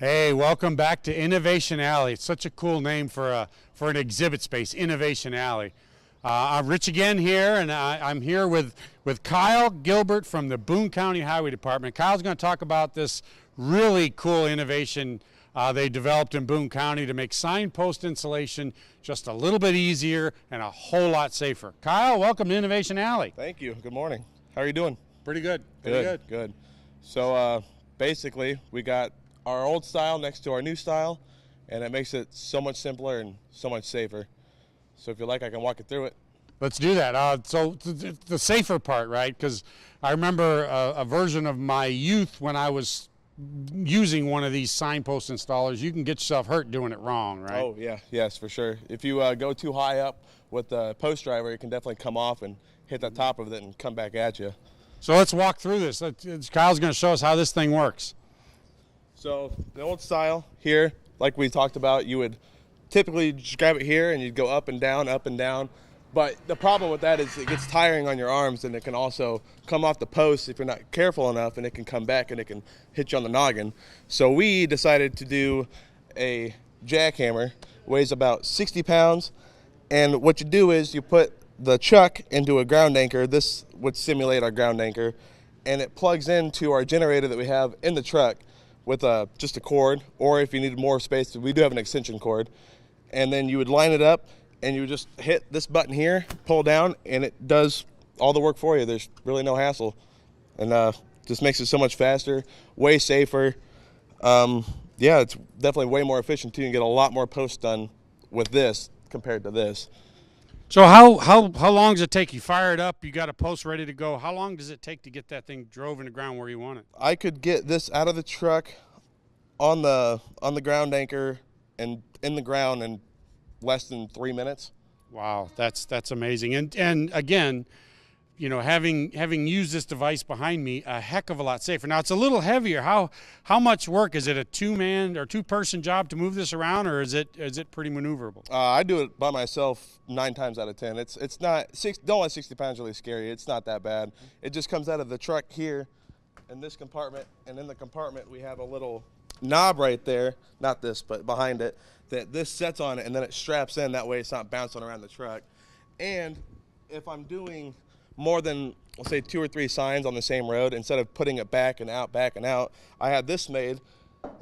Hey, welcome back to Innovation Alley. It's such a cool name for an exhibit space, Innovation Alley. I'm Rich again here, and I'm here with Kyle Gilbert from the Boone County Highway Department. Kyle's going to talk about this really cool innovation they developed in Boone County to make signpost installation just a little bit easier and a whole lot safer. Kyle, welcome to Innovation Alley. Thank you. Good morning. How are you doing? Pretty good. Pretty good. Good. So basically, we got our old style next to our new style, and it makes it so much simpler and so much safer. So if you like, I can walk you through it. Let's do that. So the safer part, right? Because I remember a version of my youth when I was using one of these signpost installers. You can get yourself hurt doing it wrong, right? Oh, yeah. Yes, for sure. If you go too high up with the post driver, it can definitely come off and hit the top of it and come back at you. So let's walk through this. Kyle's going to show us how this thing works. So the old style here, like we talked about, you would typically just grab it here and you'd go up and down, up and down. But the problem with that is it gets tiring on your arms, and it can also come off the post if you're not careful enough, and it can come back and it can hit you on the noggin. So we decided to do a jackhammer, weighs about 60 pounds. And what you do is you put the chuck into a ground anchor. This would simulate our ground anchor, and it plugs into our generator that we have in the truck with just a cord, or if you need more space, we do have an extension cord. And then you would line it up, and you would just hit this button here, pull down, and it does all the work for you. There's really no hassle, and just makes it so much faster, way safer. Yeah, it's definitely way more efficient too. You can get a lot more posts done with this compared to this. So how long does it take? You fire it up, you got a post ready to go. How long does it take to get that thing drove in the ground where you want it? I could get this out of the truck on the ground anchor and in the ground in less than 3 minutes. Wow, that's amazing. And again, you know, having used this device behind me, a heck of a lot safer. Now it's a little heavier. How much work is it? A two-man or two-person job to move this around, or is it pretty maneuverable? I do it by myself 9 times out of 10. It's not don't let 60 pounds really scary. It's not that bad. It just comes out of the truck here in this compartment, and in the compartment we have a little knob right there, not this, but behind it, that this sets on it, and then it straps in. That way it's not bouncing around the truck. And if I'm doing more than, let's say, 2 or 3 signs on the same road, instead of putting it back and out, I had this made,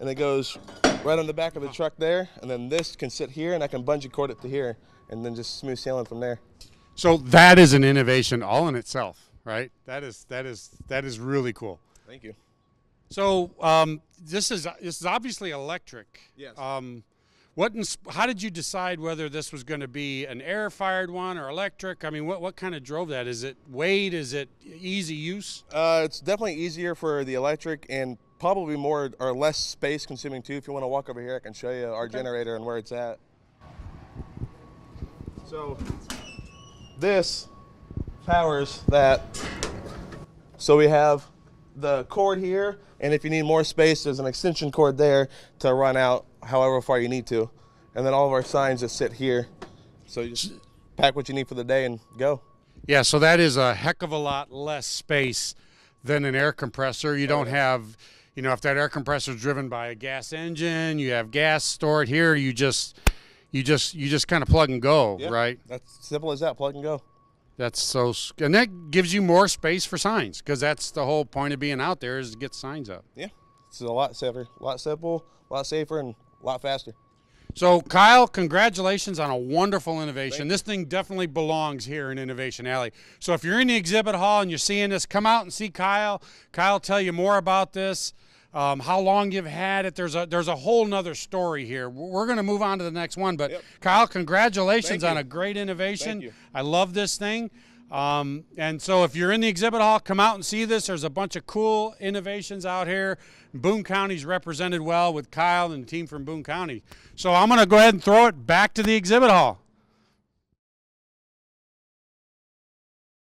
and it goes right on the back of the truck there, and then this can sit here, and I can bungee cord it to here, and then just smooth sailing from there. So that is an innovation all in itself, right? That is really cool. Thank you. So this is obviously electric. Yes. How did you decide whether this was going to be an air-fired one or electric? I mean, what kind of drove that? Is it weight? Is it easy use? It's definitely easier for the electric, and probably more or less space consuming too. If you want to walk over here, I can show you our generator and where it's at. So this powers that. So we have the cord here, and if you need more space, there's an extension cord there to run out however far you need to. And then all of our signs just sit here. So you just pack what you need for the day and go. Yeah, so that is a heck of a lot less space than an air compressor. You don't have, you know, if that air compressor is driven by a gas engine, you have gas stored here, you just kind of plug and go, Yeah, right? That's simple as that, plug and go. And that gives you more space for signs, because that's the whole point of being out there, is to get signs up. Yeah, it's a lot safer, a lot simple, a lot safer, and a lot faster. So Kyle, congratulations on a wonderful innovation. This thing definitely belongs here in Innovation Alley. So if you're in the exhibit hall and you're seeing this, come out and see Kyle. Kyle will tell you more about this, how long you've had it. There's a whole nother story here. We're going to move on to the next one, but Kyle, congratulations on a great innovation. Thank you. I love this thing. And so if you're in the exhibit hall, come out and see this. There's a bunch of cool innovations out here. Boone County's represented well with Kyle and the team from Boone County. So I'm going to go ahead and throw it back to the exhibit hall.